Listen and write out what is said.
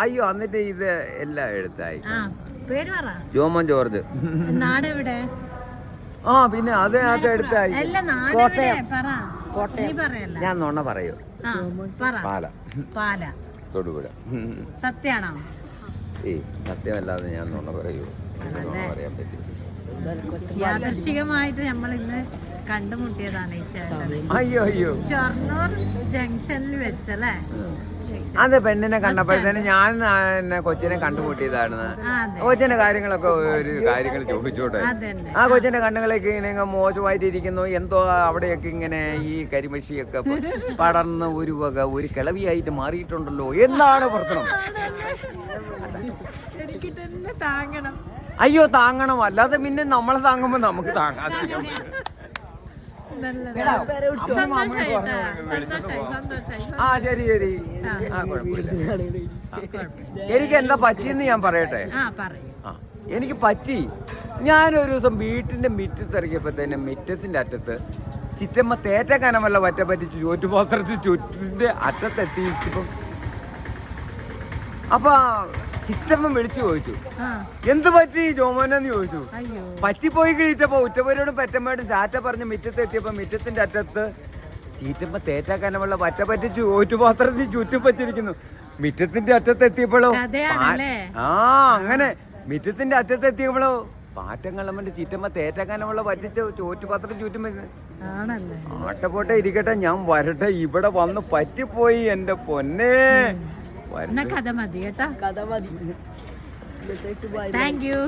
അയ്യോ എന്നിട്ട് ഇത് എല്ലാം എടുത്തായി. പേര് പറ. ജോമോൻ ജോർജ്. നാടെവിടെ? ആ പിന്നെ അത് എടുത്തായി. ഞാൻ നുണ പറയൂ. പാല. പാല. തൊടുപുഴ. സത്യാണോ? സത്യമല്ലാതെ ഞാൻ നുണ പറയൂ. പറയാൻ പറ്റും. യാദൃശികമായിട്ട് നമ്മൾ ഇന്ന് കണ്ടുമുട്ടിയതാണ് ഈ ചേട്ടൻ. അയ്യോ ഷൊർണൂർ ജംഗ്ഷനിൽ വെച്ചല്ലേ? അത് പെണ്ണിനെ കണ്ടപ്പോഴത്തേന് ഞാൻ കൊച്ചിനെ കണ്ടുമുട്ടിയതാണ്. കൊച്ചിന്റെ കാര്യങ്ങളൊക്കെ ഒരു കാര്യങ്ങൾ ചോദിച്ചോട്ടെ. ആ കൊച്ചിന്റെ കണ്ണുകളൊക്കെ ഇങ്ങനെ മോശമായിട്ട് ഇരിക്കുന്നു, എന്തോ അവിടെയൊക്കെ ഇങ്ങനെ ഈ കരിമഷിയൊക്കെ പടർന്ന് ഒരു കിളവിയായിട്ട് മാറിയിട്ടുണ്ടല്ലോ, എന്താണ് പ്രശ്നം? അയ്യോ താങ്ങണം, അല്ലാതെ പിന്നെ നമ്മളെ താങ്ങുമ്പോ നമുക്ക് താങ്ങാതിരിക്കാം. ആ ശരി ആ കുഴപ്പമില്ല. എനിക്ക് എന്താ പറ്റിയെന്ന് ഞാൻ പറയട്ടെ. എനിക്ക് പറ്റി, ഞാനൊരു ദിവസം വീട്ടിന്റെ മുറ്റത്തിറങ്ങിയപ്പോ തന്നെ മുറ്റത്തിന്റെ അറ്റത്ത് ചിറ്റമ്മ തേറ്റ കനമല്ല പറ്റിച്ച് ചോറ്റുപാത്രത്തിൽ ചുറ്റിന്റെ അറ്റത്തെത്തിയിപ്പം അപ്പൊ ചിറ്റമ്മ വിളിച്ചു ചോദിച്ചു, എന്ത് പറ്റി ജോമോനെന്ന് ചോദിച്ചു. പറ്റിപ്പോയി കഴിച്ചപ്പോ ഉറ്റവരോടും പെറ്റമ്മയോടും ചാറ്റ പറഞ്ഞ് മുറ്റത്തെത്തിയപ്പോ മുറ്റത്തിന്റെ അറ്റത്ത് ചീറ്റമ്മ തേറ്റാക്കാനുള്ള പറ്റിച്ച് ചോറ്റുപാത്രത്തിൽ ചുറ്റും വച്ചിരിക്കുന്നു. മുറ്റത്തിന്റെ അറ്റത്തെത്തിയപ്പോഴോ അങ്ങനെ മുറ്റത്തിന്റെ അറ്റത്തെത്തിയപ്പോഴോ പാറ്റങ്ങളമ്മന്റെ ചീറ്റമ്മ തേറ്റാക്കാനുള്ള പറ്റിച്ച് ചോറ്റുപാത്രം ചുറ്റും ആട്ടപ്പോട്ടെ ഇരിക്കട്ടെ, ഞാൻ വരട്ടെ. ഇവിടെ വന്ന് പറ്റിപ്പോയി എന്റെ പൊന്നേ. കഥ മതി കേട്ടോ. കഥ മതി. Thank you.